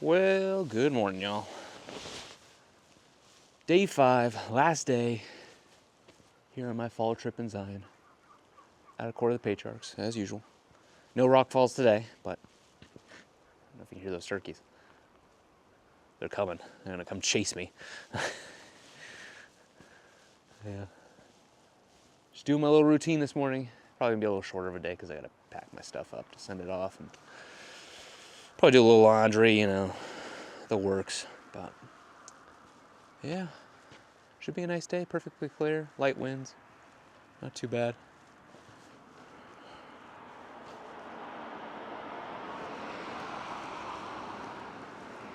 Well, good morning, y'all. Day 5, last day here on my fall trip in Zion. Out of Court of the Patriarchs, as usual. No rock falls today, but I don't know if you can hear those turkeys. They're coming. They're gonna come chase me. Yeah. Just doing my little routine this morning. Probably gonna be a little shorter of a day because I gotta pack my stuff up to send it off and probably do a little laundry, you know, the works. But yeah, should be a nice day. Perfectly clear, light winds, not too bad.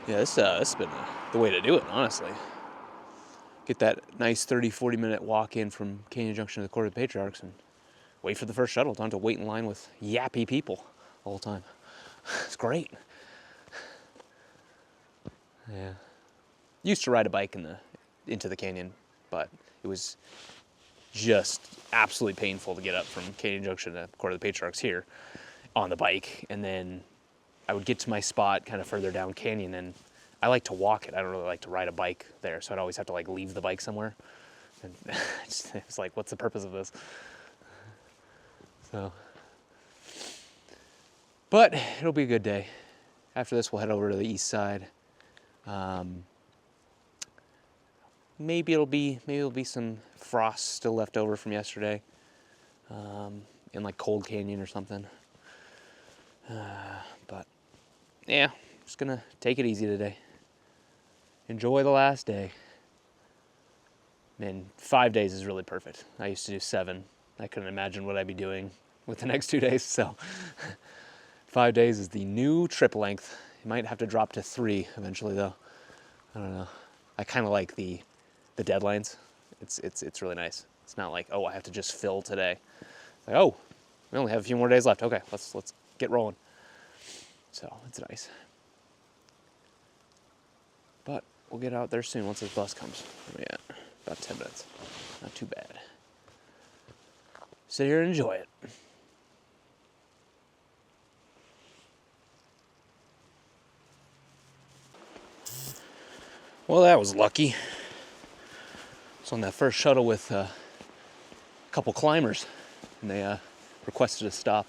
Yeah, this has been the way to do it, honestly. Get that nice 30-40 minute walk in from Canyon Junction to the Court of the Patriarchs and wait for the first shuttle. Don't have to wait in line with yappy people the whole time. It's great. Yeah. Used to ride a bike into the canyon, but it was just absolutely painful to get up from Canyon Junction to Court of the Patriarchs here on the bike. And then I would get to my spot kind of further down canyon, and I like to walk it. I don't really like to ride a bike there, so I'd always have to like leave the bike somewhere. And it's like, what's the purpose of this? So, but it'll be a good day. After this, we'll head over to the east side. Maybe it'll be some frost still left over from yesterday, in like Cold Canyon or something. But yeah, just gonna take it easy today. Enjoy the last day. Man, 5 days is really perfect. I used to do 7. I couldn't imagine what I'd be doing with the next 2 days, so 5 days is the new trip length. You might have to drop to 3 eventually, though. I don't know. I kind of like the deadlines. It's really nice. It's not like, oh, I have to just fill today. It's like, oh, we only have a few more days left. Okay, let's get rolling. So it's nice. But we'll get out there soon once this bus comes. Where are we at? About 10 minutes. Not too bad. Sit here and enjoy it. Well, that was lucky. I was on that first shuttle with a couple climbers, and they requested a stop.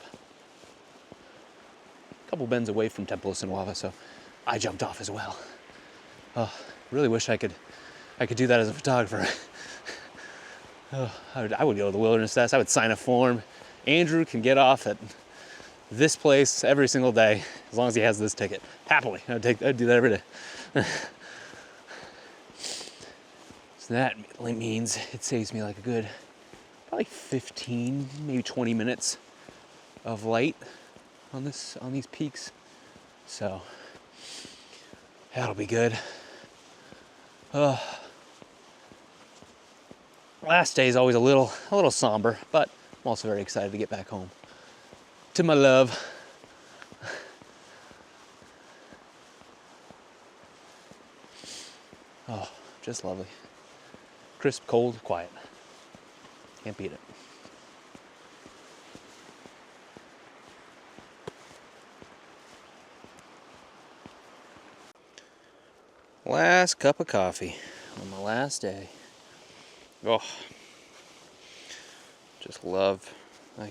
A couple bends away from Templus and Wava, so I jumped off as well. Really wish I could do that as a photographer. I would go to the Wilderness Fest. I would sign a form. Andrew can get off at this place every single day as long as he has this ticket. Happily, I'd do that every day. So that means it saves me like a good probably 15, maybe 20 minutes of light on these peaks. So that'll be good. Last day is always a little somber, but I'm also very excited to get back home to my love. Oh, just lovely. Crisp, cold, quiet. Can't beat it. Last cup of coffee on my last day. Oh, just love. I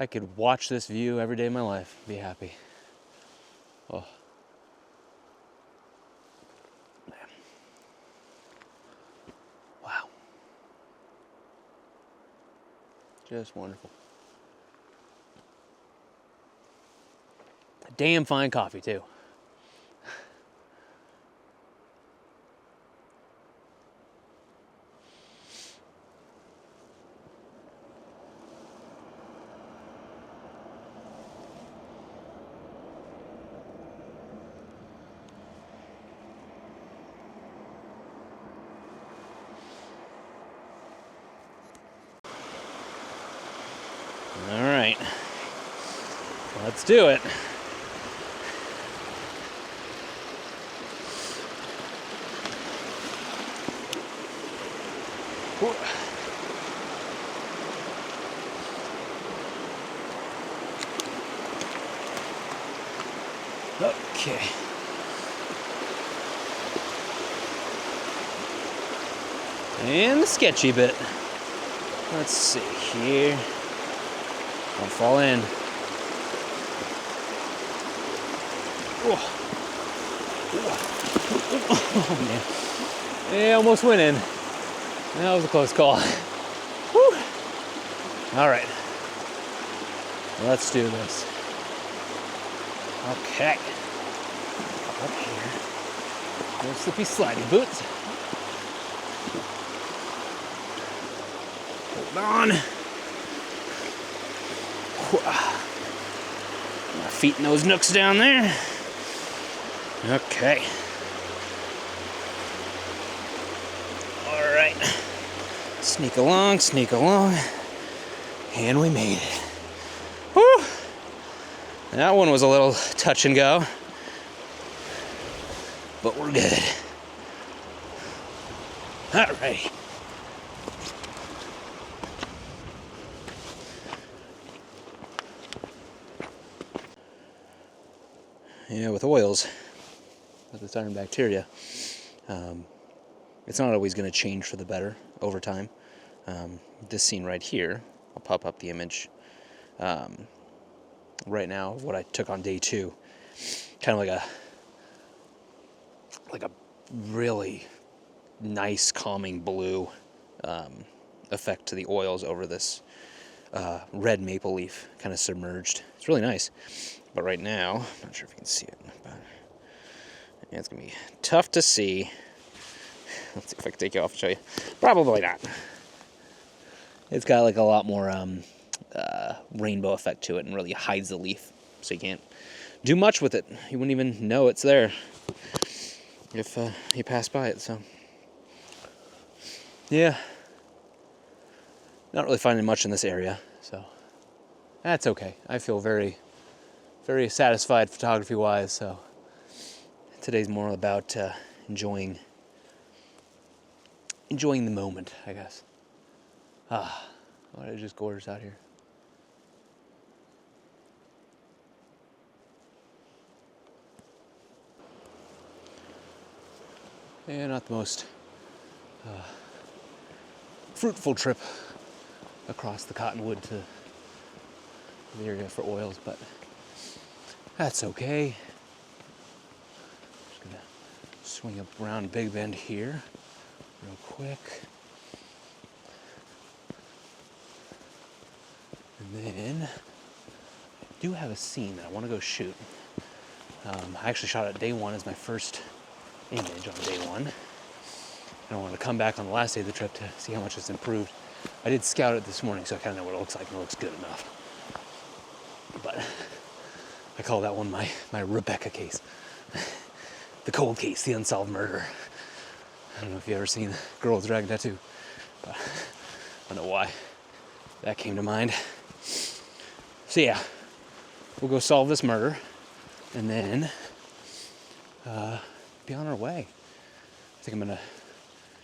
could watch this view every day of my life, be happy. Oh, man. Wow. Just wonderful. Damn fine coffee too. All right, let's do it. Oh. Okay. And the sketchy bit. Let's see here. Don't fall in. Oh man. It almost went in. That was a close call. Whew. All right. Let's do this. Okay. Up here. No slippy slidey boots. Hold on. My feet in those nooks down there. Okay. All right. Sneak along, and we made it. Whew. That one was a little touch and go, but we're good. All right. Yeah, with oils, with this iron bacteria, it's not always going to change for the better over time. This scene right here, I'll pop up the image right now, what I took on day 2, kind of like a really nice calming blue effect to the oils over this red maple leaf, kind of submerged. It's really nice. But right now, I'm not sure if you can see it, but yeah, it's gonna be tough to see. Let's see if I can take you off and show you. Probably not. It's got like a lot more rainbow effect to it and really hides the leaf, so you can't do much with it. You wouldn't even know it's there if you pass by it. So yeah, not really finding much in this area, so that's okay. I feel very satisfied photography-wise, so today's more about enjoying the moment, I guess. Ah, well, it's just gorgeous out here. Yeah, not the most fruitful trip across the cottonwood to the area for oils, but that's okay. Just gonna swing up around Big Bend here real quick. And then I do have a scene that I want to go shoot. I actually shot it day 1 as my first image on day 1. And I wanted to come back on the last day of the trip to see how much it's improved. I did scout it this morning, so I kind of know what it looks like, and it looks good enough. But I call that one my Rebecca case. The cold case, the unsolved murder. I don't know if you've ever seen Girl with a Dragon Tattoo, but I don't know why that came to mind. So yeah, we'll go solve this murder and then be on our way. I think I'm gonna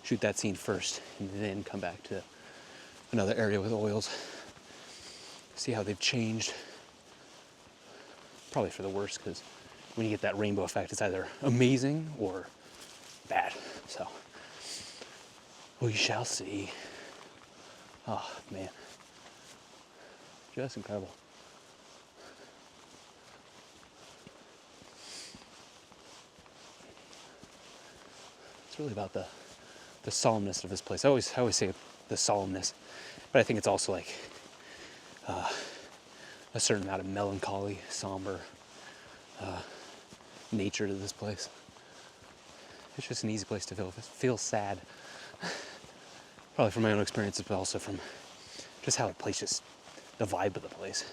shoot that scene first and then come back to another area with oils, see how they've changed. Probably for the worse, because when you get that rainbow effect, it's either amazing or bad. So we shall see. Oh man, just incredible. It's really about the solemnness of this place. I always say the solemnness, but I think it's also like a certain amount of melancholy, somber nature to this place. It's just an easy place to feel sad. Probably from my own experiences, but also from just how the place, just the vibe of the place.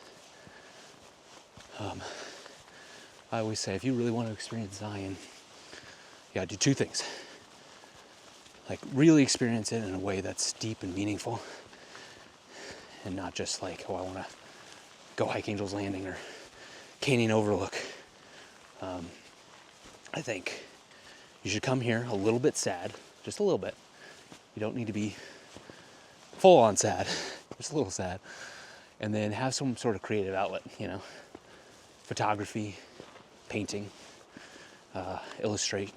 I always say, if you really want to experience Zion, you gotta do 2 things. Like, really experience it in a way that's deep and meaningful, and not just like, oh, I want to go hike Angel's Landing or Canyon Overlook. I think you should come here a little bit sad, just a little bit. You don't need to be full on sad, just a little sad. And then have some sort of creative outlet, you know, photography, painting, illustration,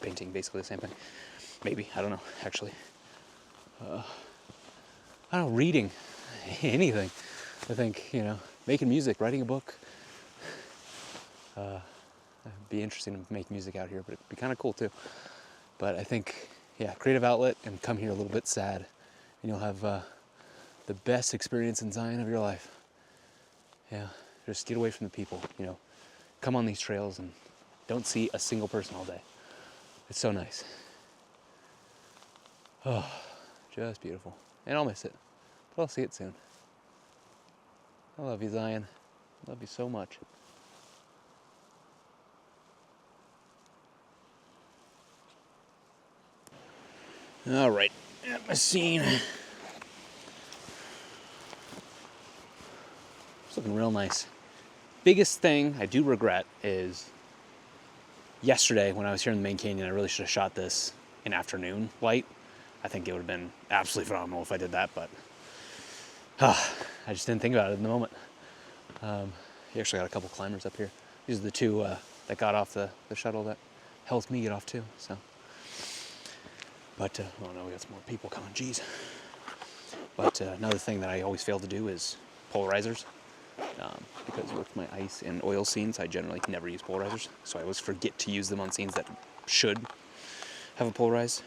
painting, basically the same thing. Maybe, I don't know, actually. I don't know, reading, anything. I think, you know, making music, writing a book. It'd be interesting to make music out here, but it'd be kind of cool too. But I think, yeah, creative outlet, and come here a little bit sad, and you'll have the best experience in Zion of your life. Yeah, just get away from the people, you know. Come on these trails and don't see a single person all day. It's so nice. Oh, just beautiful. And I'll miss it, but I'll see it soon. I love you, Zion. I love you so much. All right, at my scene. It's looking real nice. Biggest thing I do regret is yesterday when I was here in the main canyon, I really should have shot this in afternoon light. I think it would have been absolutely phenomenal if I did that, but I just didn't think about it in the moment. You actually got a couple climbers up here. These are the two that got off the shuttle that helped me get off too, so. But, oh no, we got some more people coming, jeez. But another thing that I always fail to do is polarizers. Because with my ice and oil scenes, I generally never use polarizers. So I always forget to use them on scenes that should have a polarizer.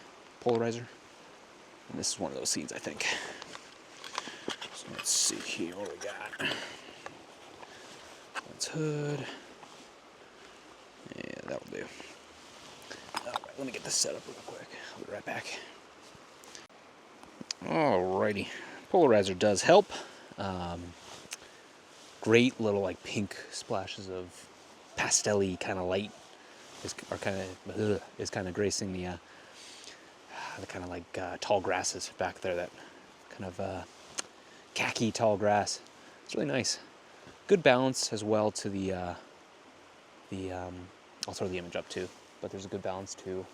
And this is one of those scenes, I think. So let's see here what we got. Let's hood. Yeah, that'll do. All right, let me get this set up real quick. I'll be right back. Alrighty, polarizer does help. Great little like pink splashes of pastel-y kind of light is kind of gracing the kind of like tall grasses back there. That kind of khaki tall grass. It's really nice. Good balance as well to the I'll throw the image up too. But there's a good balance to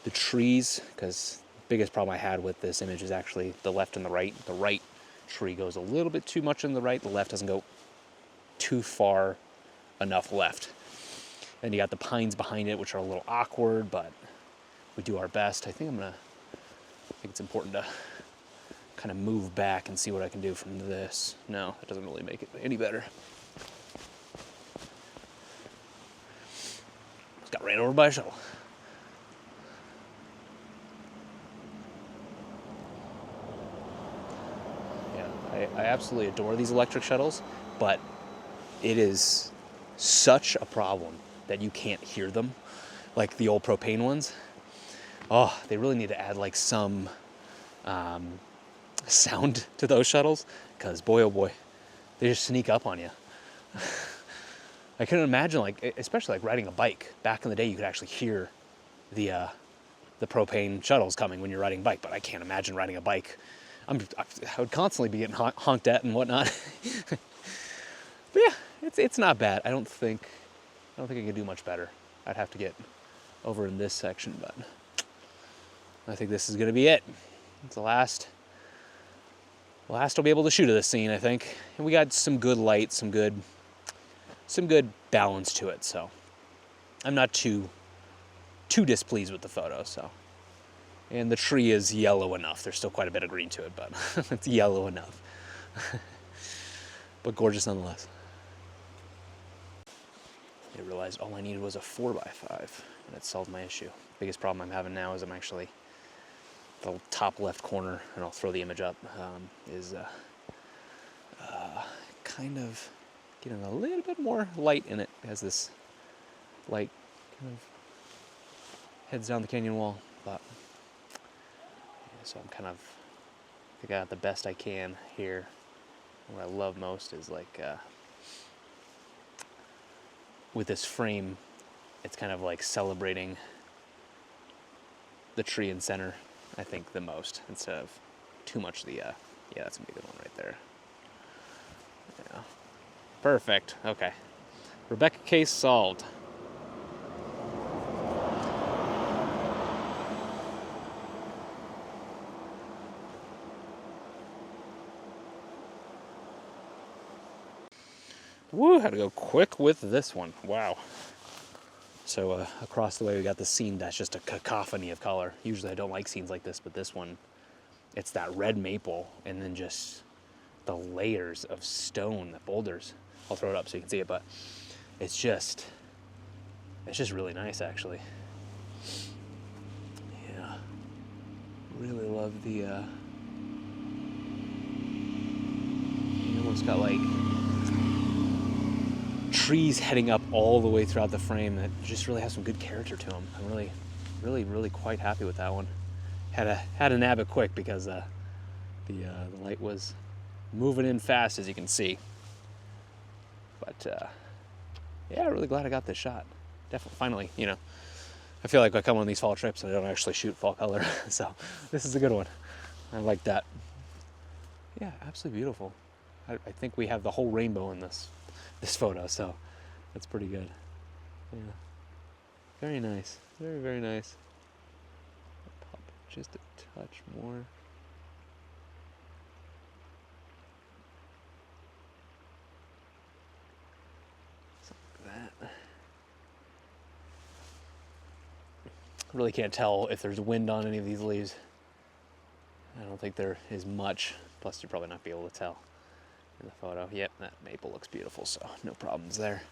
the trees, because the biggest problem I had with this image is actually the left and the right. The right tree goes a little bit too much in the right. The left doesn't go too far enough left. And you got the pines behind it, which are a little awkward, but we do our best. I think it's important to kind of move back and see what I can do from this. No, that doesn't really make it any better. Just got ran over by a shuttle. Yeah, I absolutely adore these electric shuttles, but it is such a problem that you can't hear them, like the old propane ones. Oh, they really need to add like some sound to those shuttles, because boy oh boy, they just sneak up on you. I can imagine, like, especially like riding a bike. Back in the day, you could actually hear the propane shuttles coming when you're riding a bike, but I can't imagine riding a bike. I would constantly be getting honked at and whatnot. But yeah, it's not bad. I don't think I could do much better. I'd have to get over in this section, but I think this is gonna be it. It's the last I'll be able to shoot of this scene, I think. And we got some good light, some good balance to it, so I'm not too displeased with the photo, so. And the tree is yellow enough. There's still quite a bit of green to it, but it's yellow enough. But gorgeous nonetheless. I realized all I needed was a 4x5, and it solved my issue. Biggest problem I'm having now is I'm actually, the top left corner, and I'll throw the image up, is kind of getting a little bit more light in it as this light kind of heads down the canyon wall. But yeah, so I'm kind of, I think I got the best I can here. What I love most is like with this frame, it's kind of like celebrating the tree in center, I think, the most, instead of too much the, yeah, that's gonna be a good one right there. Yeah. Perfect, okay. Rebecca case solved. Woo, had to go quick with this one, wow. So across the way we got the scene that's just a cacophony of color. Usually I don't like scenes like this, but this one, it's that red maple and then just the layers of stone, the boulders. I'll throw it up so you can see it, but it's just really nice actually. Yeah, really love the, you almost got like trees heading up all the way throughout the frame that just really have some good character to them. I'm really quite happy with that one. Had to nab it quick because the light was moving in fast, as you can see. But yeah, really glad I got this shot. Definitely, finally, you know, I feel like I come on these fall trips and I don't actually shoot fall color, so this is a good one. I like that. Yeah, absolutely beautiful. I think we have the whole rainbow in this photo, so that's pretty good. Yeah, very nice, very nice. Pop just a touch more. Something like that. Really can't tell if there's wind on any of these leaves. I don't think there is much. Plus, you'll probably not be able to tell in the photo. Yep, that maple looks beautiful, so no problems there.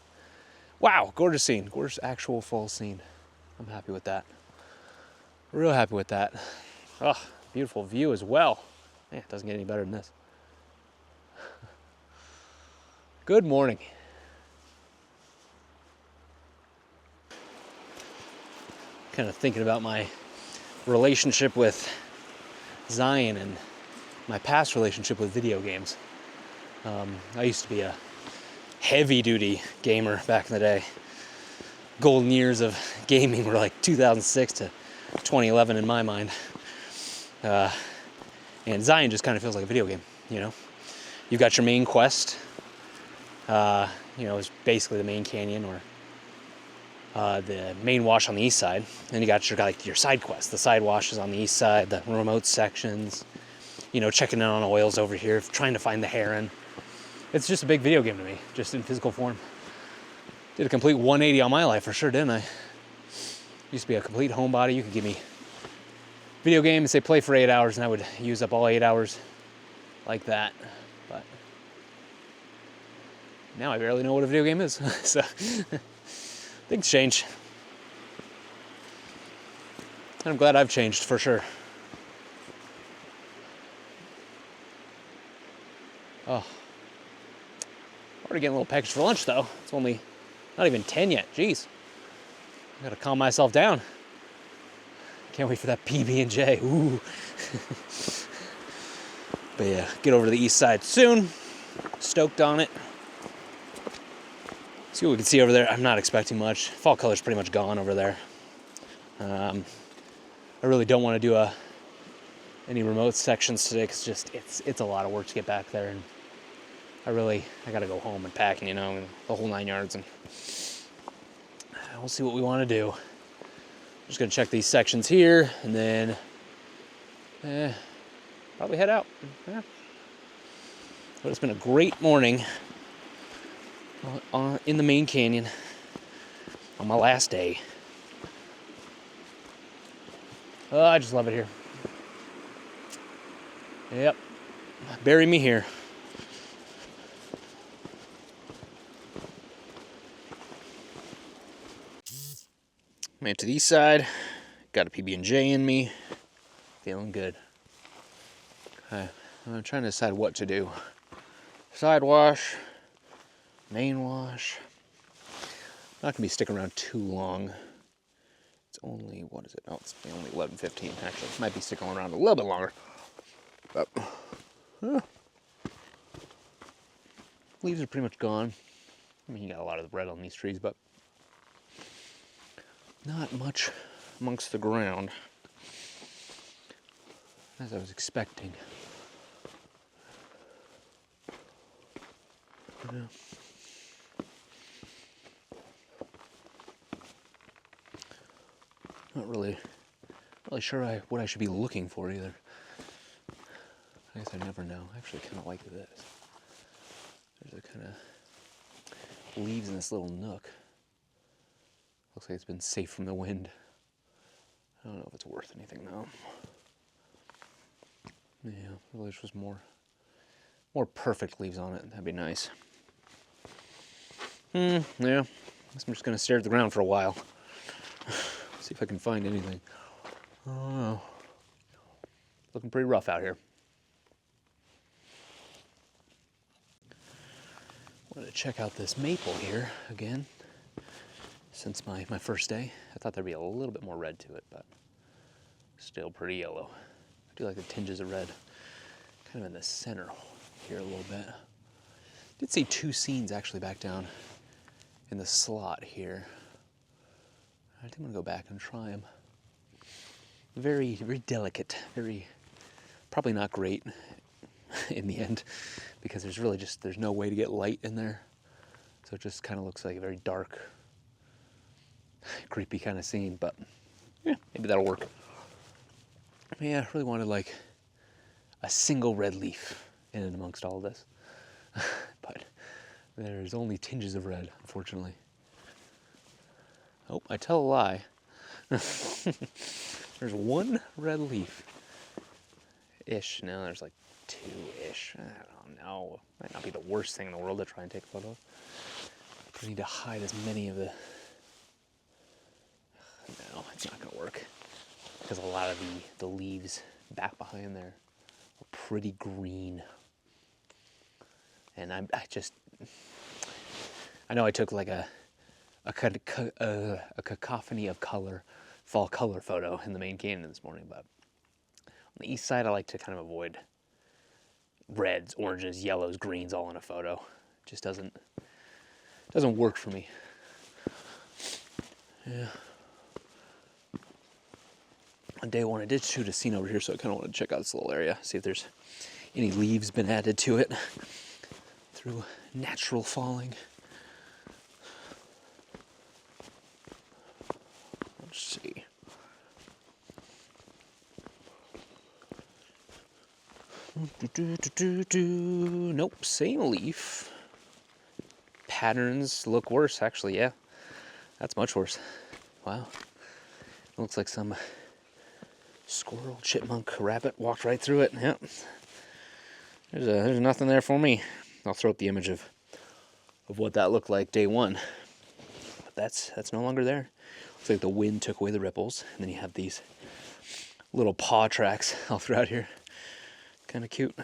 Wow, gorgeous scene. Gorgeous actual fall scene. I'm happy with that. Real happy with that. Oh, beautiful view as well. Man, it doesn't get any better than this. Good morning. Kind of thinking about my relationship with Zion and my past relationship with video games. I used to be a heavy-duty gamer back in the day. Golden years of gaming were like 2006 to 2011 in my mind. And Zion just kind of feels like a video game, you know? You've got your main quest, you know, it's basically the main canyon or the main wash on the east side. Then you got your side quests. The side washes on the east side, the remote sections, you know, checking in on oils over here, trying to find the heron. It's just a big video game to me, just in physical form. Did a complete 180 on my life for sure, didn't I? Used to be a complete homebody. You could give me video game and say play for 8 hours and I would use up all 8 hours like that. But now I barely know what a video game is. So things change. And I'm glad I've changed for sure. Oh. Already getting a little package for lunch though. It's only not even 10 yet. Jeez. I gotta calm myself down. Can't wait for that PB&J. Ooh. But yeah, get over to the east side soon. Stoked on it. See what we can see over there. I'm not expecting much. Fall color's pretty much gone over there. I really don't want to do any remote sections today because it's a lot of work to get back there, and I gotta go home and pack, you know, and the whole 9 yards, and we'll see what we want to do. I'm just gonna check these sections here and then probably head out. Yeah. But it's been a great morning in the main canyon on my last day. Oh, I just love it here. Yep, bury me here. Made it to the east side, got a PB&J in me, feeling good. Okay, I'm trying to decide what to do. Side wash, main wash. Not gonna be sticking around too long. It's only, what is it? Oh, it's only 11:15 actually. Might be sticking around a little bit longer. But, leaves are pretty much gone. I mean, you got a lot of the red on these trees, but not much amongst the ground, as I was expecting. Yeah. Not really sure what I should be looking for either. I guess I never know. I actually kind of like this. There's a kind of leaves in this little nook. Looks like it's been safe from the wind. I don't know if it's worth anything though. Yeah, if there's just more perfect leaves on it, that'd be nice. Yeah, I guess I'm just gonna stare at the ground for a while. See if I can find anything. Oh, looking pretty rough out here. Wanted to check out this maple here again. Since my first day, I thought there'd be a little bit more red to it, but still pretty yellow. I do like the tinges of red, kind of in the center here a little bit. Did see two scenes actually back down in the slot here. I think I'm gonna go back and try them. Very, very delicate, probably not great in the end, because there's no way to get light in there. So it just kind of looks like a very dark, creepy kind of scene, but yeah, maybe that'll work. Yeah, I really wanted like a single red leaf in and amongst all of this, but there's only tinges of red, unfortunately. Oh, I tell a lie. There's one red leaf-ish. No, there's like two-ish. I don't know. Might not be the worst thing in the world to try and take a photo of. I need to hide as many of the... No, it's not going to work. Because a lot of the leaves back behind there are pretty green. And I know I took like a cacophony of color, fall color photo in the main canyon this morning, but on the east side I like to kind of avoid reds, oranges, yellows, greens all in a photo. It just doesn't work for me. Yeah. On day one I did shoot a scene over here, so I kind of want to check out this little area, see if there's any leaves been added to it through natural falling. Let's see. Nope, same leaf. Patterns look worse, actually, yeah. That's much worse. Wow. Looks like some squirrel, chipmunk, rabbit walked right through it. Yep. There's nothing there for me. I'll throw up the image of what that looked like day one. But that's no longer there. Looks like the wind took away the ripples, and then you have these little paw tracks all throughout here. Kind of cute.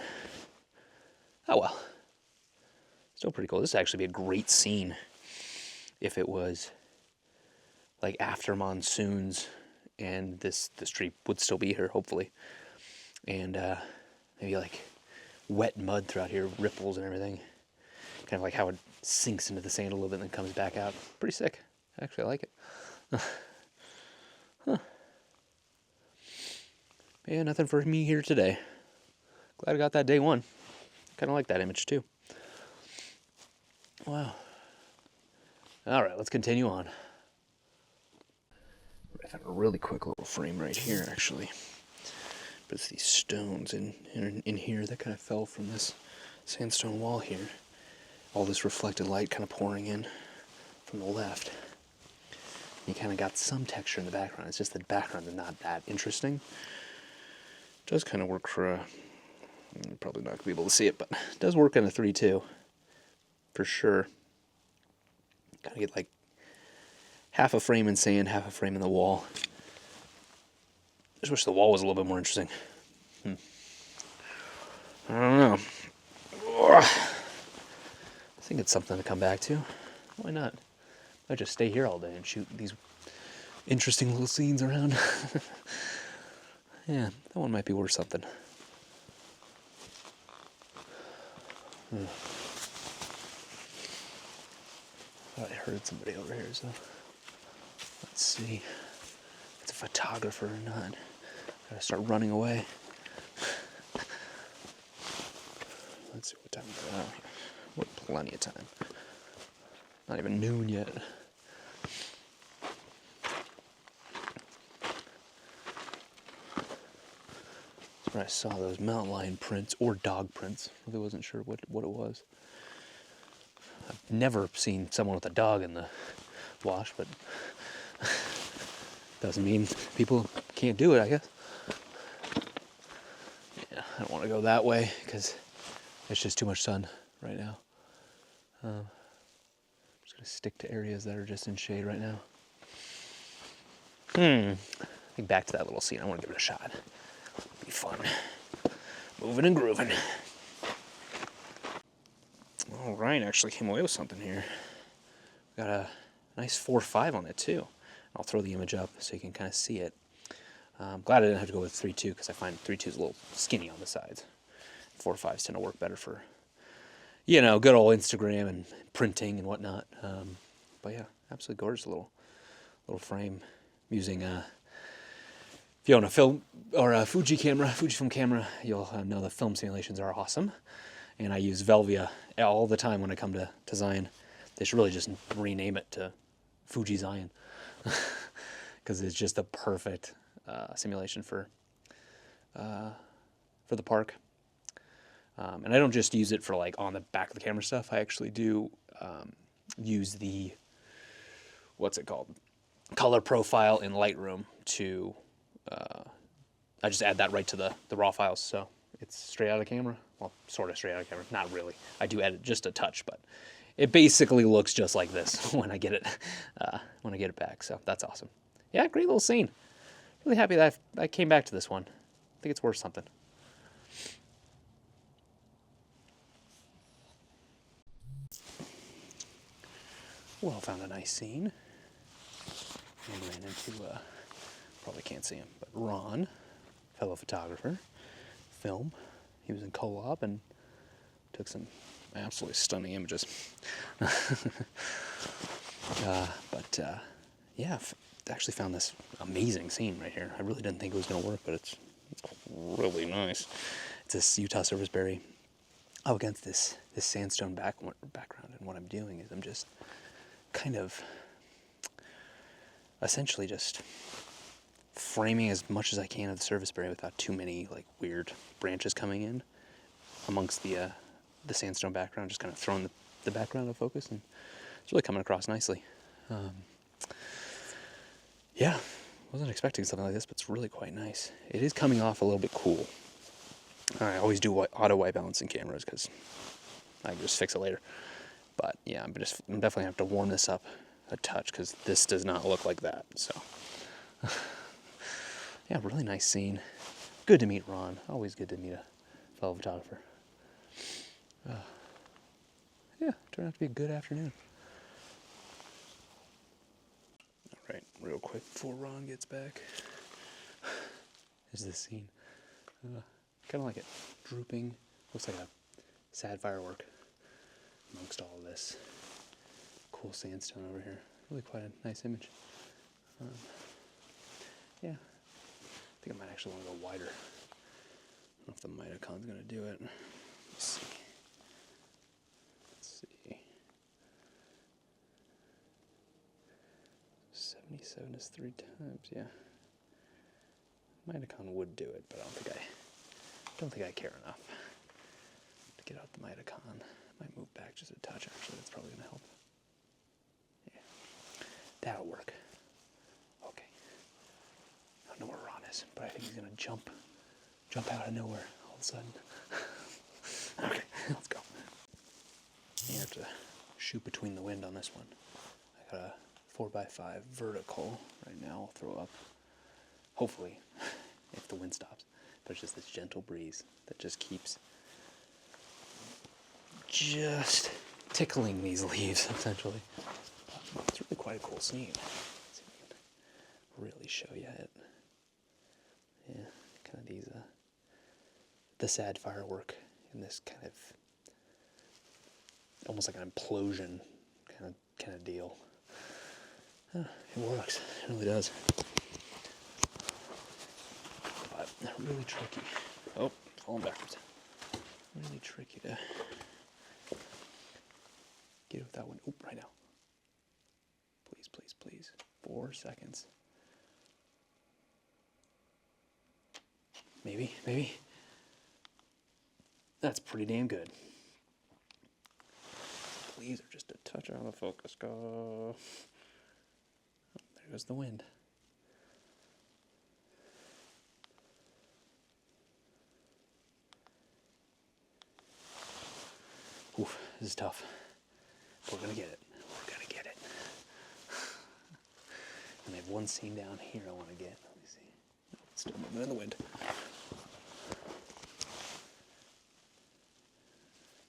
Oh well. Still pretty cool. This would actually be a great scene if it was like after monsoons and this tree would still be here, hopefully. And maybe like wet mud throughout here, ripples and everything. Kind of like how it sinks into the sand a little bit and then comes back out. Pretty sick. Actually, I like it. Huh. Yeah, nothing for me here today. Glad I got that day one. Kind of like that image too. Wow. All right, let's continue on. I found a really quick little frame right here, actually. But it's these stones in here that kind of fell from this sandstone wall here. All this reflected light kind of pouring in from the left. You kind of got some texture in the background. It's just the background is not that interesting. It does kind of work for a... You're probably not going to be able to see it, but it does work in a 3.2. For sure. Kind of get like half a frame in sand, half a frame in the wall. I just wish the wall was a little bit more interesting. I don't know. I think it's something to come back to. Why not? I just stay here all day and shoot these interesting little scenes around. Yeah, that one might be worth something. Thought I heard somebody over here, so let's see if it's a photographer or not. Gotta start running away. Let's see what time we're at. We're plenty of time. Not even noon yet. That's where I saw those mountain lion prints or dog prints. Really wasn't sure what it was. I've never seen someone with a dog in the wash, but Doesn't mean people can't do it, I guess. Yeah, I don't want to go that way because it's just too much sun right now. I'm just going to stick to areas that are just in shade right now. I think back to that little scene. I want to give it a shot. It'll be fun. Moving and grooving. All right, actually came away with something here. Got a nice 4.5 on it too. I'll throw the image up so you can kind of see it. I'm glad I didn't have to go with 3.2 because I find 3.2 is a little skinny on the sides. 4.5s tend to work better for, you know, good old Instagram and printing and whatnot. But yeah, absolutely gorgeous little frame. Using if you own a film or a Fujifilm camera, you'll know the film simulations are awesome. And I use Velvia all the time when I come to Zion. They should really just rename it to Fuji Zion because it's just the perfect simulation for the park. And I don't just use it for like on the back of the camera stuff. I actually do use the, what's it called? Color profile in Lightroom to, I just add that right to the raw files. So it's straight out of camera. Well, sort of straight out of camera. Not really. I do edit just a touch, but it basically looks just like this when I get it back. So that's awesome. Yeah, great little scene. Really happy that I came back to this one. I think it's worth something. Well, found a nice scene. And ran into, probably can't see him, but Ron, fellow photographer, film. He was in co-op and took some absolutely stunning images. Yeah, actually found this amazing scene right here. I really didn't think it was going to work, but it's really nice. It's this Utah serviceberry up against this sandstone background, and what I'm doing is I'm just kind of essentially just framing as much as I can of the serviceberry without too many like weird branches coming in amongst the sandstone background, just kind of throwing the background of focus, and it's really coming across nicely. Yeah, wasn't expecting something like this, but it's really quite nice. It is coming off a little bit cool. I always do auto white balance in cameras because I can just fix it later. But yeah, I'm definitely gonna have to warm this up a touch because this does not look like that. So yeah, really nice scene. Good to meet Ron. Always good to meet a fellow photographer. Yeah, turned out to be a good afternoon. All right, real quick before Ron gets back, is this scene. Kind of like it, drooping. Looks like a sad firework amongst all of this cool sandstone over here. Really quite a nice image. Yeah, I think I might actually want to go wider. I don't know if the Mitakon's going to do it. Let's see. 77 is 3 times, yeah. Mitakon would do it, but I don't think I care enough to get out the Mitakon. Might move back just a touch, actually. That's probably going to help. Yeah, that'll work. Okay. I don't know where Ron is, but I think he's going to jump out of nowhere all of a sudden. Okay, let's go. You have to shoot between the wind on this one. I got a 4x5 vertical right now. I'll throw up, hopefully, if the wind stops. But it's just this gentle breeze that just keeps just tickling these leaves, essentially. It's really quite a cool scene. Let's see if I can really show you it. Yeah, kind of these, the sad firework in this kind of, almost like an implosion kind of deal. It works. It really does. But really tricky. Oh, falling backwards. Really tricky to get it with that one. Oop, right now. Please, please, please. 4 seconds. Maybe. That's pretty damn good. Please are just a touch out of focus. Go. Oh, there goes the wind. Oof, this is tough. We're gonna get it. We're gonna get it. And I have one scene down here I want to get. Let me see. No, it's still moving in the wind.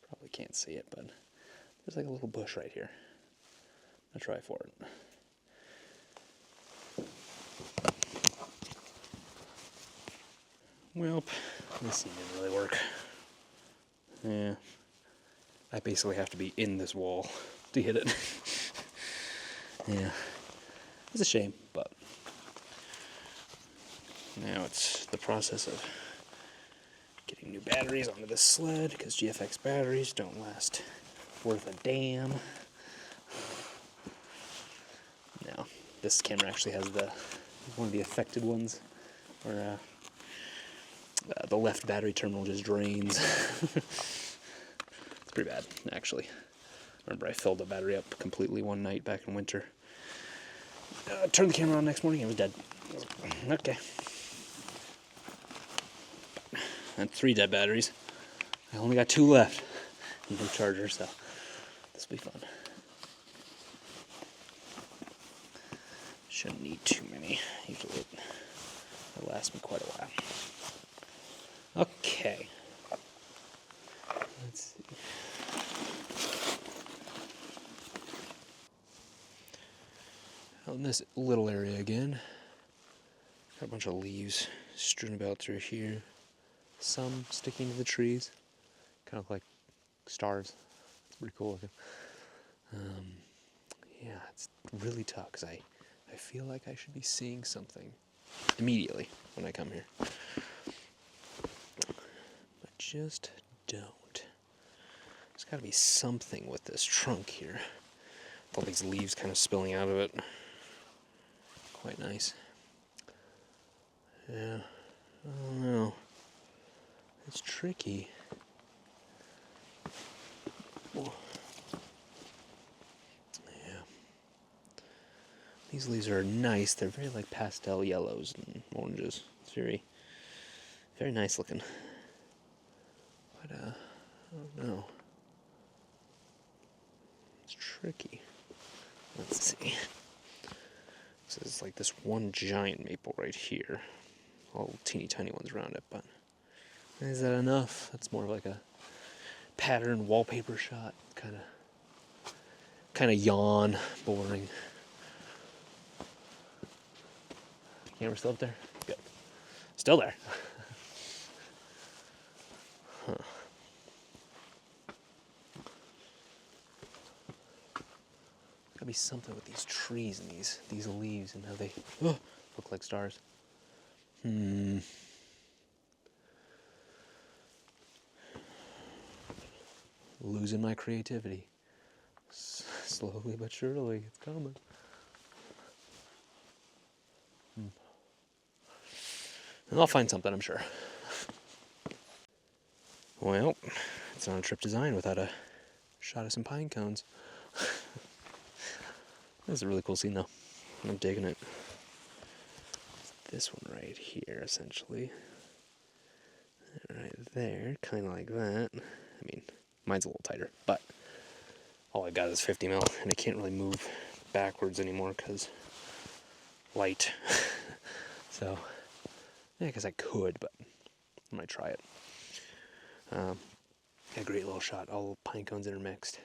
Probably can't see it, but there's like a little bush right here. I'll try for it. Well, this scene didn't really work. Yeah. I basically have to be in this wall to hit it. Yeah. It's a shame, but now it's the process of getting new batteries onto this sled, because GFX batteries don't last worth a damn. Now, this camera actually has one of the affected ones, where the left battery terminal just drains. It's pretty bad, actually. Remember, I filled the battery up completely one night back in winter. Turned the camera on next morning, it was dead. Okay. I had 3 dead batteries. I only got 2 left. No charger, so this will be fun. Shouldn't need too many. Usually it lasts me quite a while. Okay. Let's see. Out in this little area again. Got a bunch of leaves strewn about through here. Some sticking to the trees. Kind of like stars. It's pretty cool looking. Yeah, it's really tough because I feel like I should be seeing something immediately when I come here. But just don't. There's got to be something with this trunk here. All these leaves kind of spilling out of it. Quite nice. Yeah, I don't know. It's tricky. Oh. Yeah. These leaves are nice. They're very like pastel yellows and oranges. It's very, very nice looking. But I don't know. It's tricky. Let's see. So it's like this one giant maple right here. All teeny tiny ones around it, but is that enough? That's more like a pattern wallpaper shot. Kind of yawn, boring. Camera still up there? Good. Still there. Huh. Gotta be something with these trees and these leaves and how they look like stars. Losing my creativity. Slowly but surely, it's coming. And I'll find something, I'm sure. Well, it's not a trip design without a shot of some pine cones. That's a really cool scene, though. I'm digging it. This one right here, essentially. Right there, kind of like that. I mean, mine's a little tighter, but all I got is 50 mil, and I can't really move backwards anymore because light. So, yeah, because I could, but I might try it. A great little shot, all pine cones intermixed,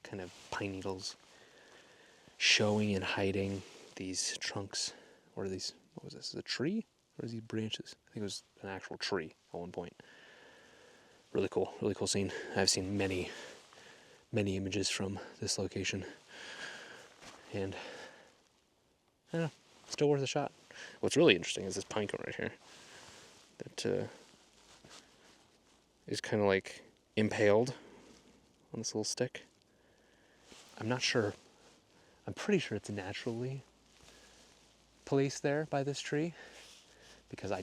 kind of pine needles showing and hiding these trunks. What are these? What was this? Is it a tree? Or is these branches? I think it was an actual tree at one point. Really cool scene. I've seen many images from this location. And I don't know, still worth a shot. What's really interesting is this pine cone right here. That is kind of like impaled on this little stick. I'm not sure. I'm pretty sure it's naturally placed there by this tree, because I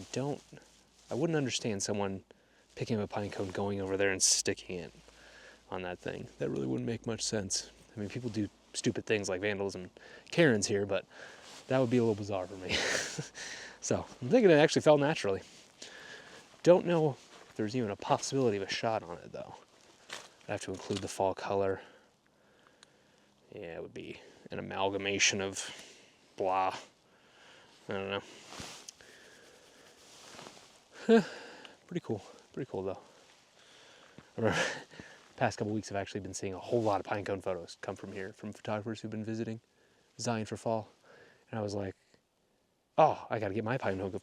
wouldn't understand someone picking up a pine cone, going over there and sticking it on that thing. That really wouldn't make much sense. I mean, people do stupid things like vandalism, Karens here, but that would be a little bizarre for me. So I'm thinking it actually fell naturally. Don't know if there's even a possibility of a shot on it though. I have to include the fall color. Yeah, it would be an amalgamation of blah. I don't know. Pretty cool though. I remember the past couple weeks I've actually been seeing a whole lot of pinecone photos come from here, from photographers who've been visiting Zion for fall. And I was like, oh, I gotta get my pinecone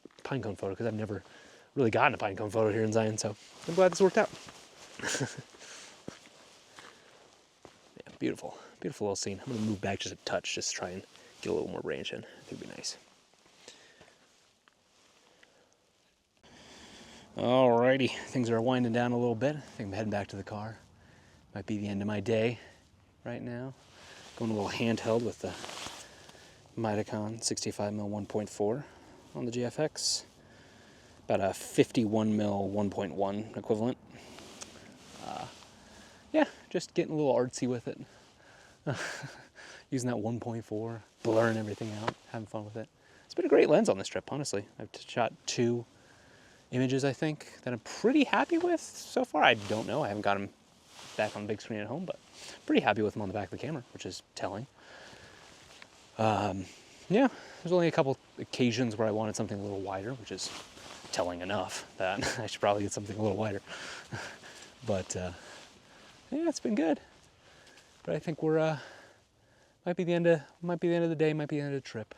photo because I've never really gotten a pinecone photo here in Zion, so I'm glad this worked out. Yeah, beautiful little scene. I'm gonna move back just a touch, just try and get a little more range in. I think it'd be nice. Alrighty, things are winding down a little bit. I think I'm heading back to the car. Might be the end of my day right now. Going a little handheld with the Mitakon 65mm 1.4 on the GFX. About a 51mm 1.1 equivalent. Yeah, just getting a little artsy with it. Using that 1.4, blurring everything out, having fun with it. It's been a great lens on this trip, honestly. I've shot 2 images, I think, that I'm pretty happy with so far. I don't know, I haven't got them back on the big screen at home, but pretty happy with them on the back of the camera, which is telling. Yeah, there's only a couple occasions where I wanted something a little wider, which is telling enough that I should probably get something a little wider. But yeah, it's been good. But I think we're might be the end of the day, might be the end of the trip.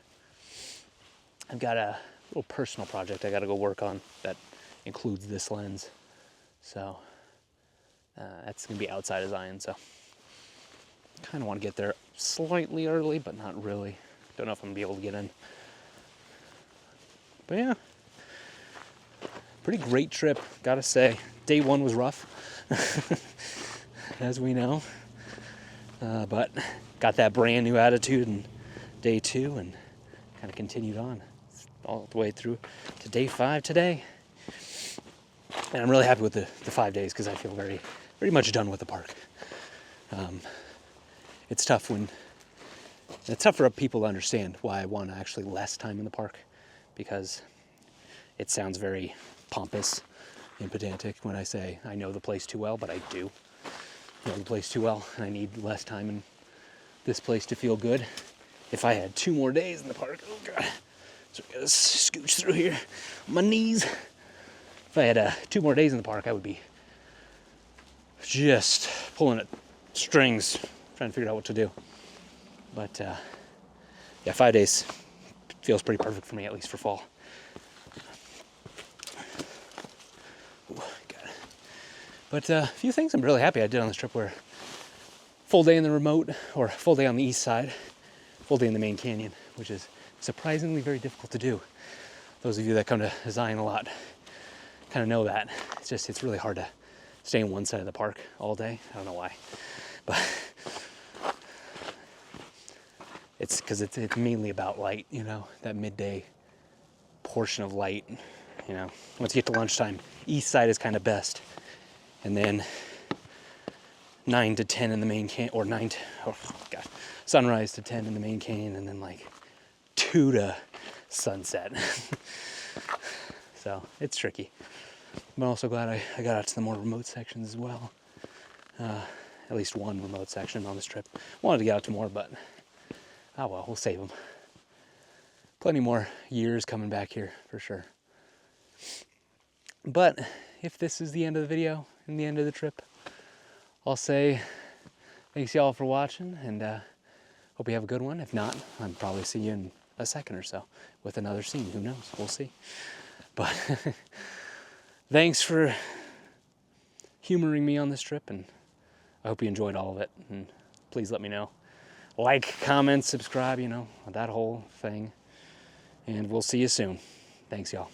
I've got a little personal project I got to go work on that includes this lens. So that's gonna be outside of Zion. So kind of want to get there slightly early, but not really. Don't know if I'm gonna be able to get in. But yeah, pretty great trip, gotta say. Day 1 was rough, as we know. But got that brand new attitude in day 2 and kind of continued on all the way through to day 5 today. And I'm really happy with the 5 days because I feel very much done with the park. It's tough for people to understand why I want actually less time in the park, because it sounds very pompous and pedantic when I say I know the place too well, but I do know the place too well, and I need less time in this place to feel good. If I had 2 more days in the park, oh god, so I gotta scooch through here on my knees. If I had 2 more days in the park, I would be just pulling at strings, trying to figure out what to do. But yeah, 5 days feels pretty perfect for me, at least for fall. Ooh, got it. But a few things I'm really happy I did on this trip were full day in the remote, or full day on the east side, full day in the main canyon, which is surprisingly very difficult to do. Those of you that come to Zion a lot kind of know that. It's really hard to stay in one side of the park all day. I don't know why, but it's because it's mainly about light, you know, that midday portion of light. You know, once you get to lunchtime, east side is kind of best, and then 9 to 10 in the main canyon, or sunrise to 10 in the main canyon, and then like 2 to sunset. So it's tricky. I'm also glad I got out to the more remote sections as well. At least one remote section on this trip. Wanted to get out to more, but oh well, we'll save them. Plenty more years coming back here for sure. But if this is the end of the video and the end of the trip, I'll say thanks y'all for watching, and hope you have a good one. If not, I'll probably see you in a second or so with another scene. Who knows? We'll see. But thanks for humoring me on this trip, and I hope you enjoyed all of it. And please let me know. Like, comment, subscribe, you know, that whole thing. And we'll see you soon. Thanks, y'all.